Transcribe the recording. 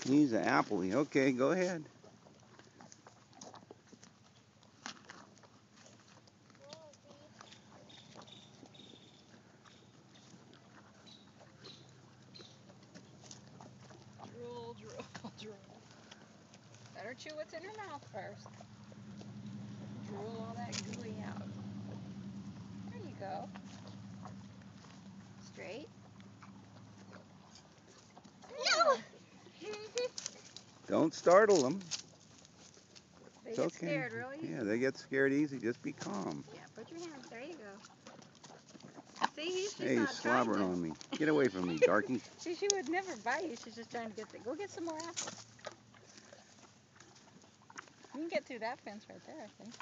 He's an appley. Okay, go ahead. Drool, drool, drool. Better chew what's in her mouth first. Drool all that gooey out. There you go. Straight. No! Don't startle them. They It's get okay. scared real easy. Yeah, they get scared easy. Just be calm. Yeah, put your hands. There you go. See, she's Hey, not he's trying slobbering to. on me. Get away from me, darky. See, she would never bite you. She's just trying to get the. Go get some more apples. You can get through that fence right there, I think.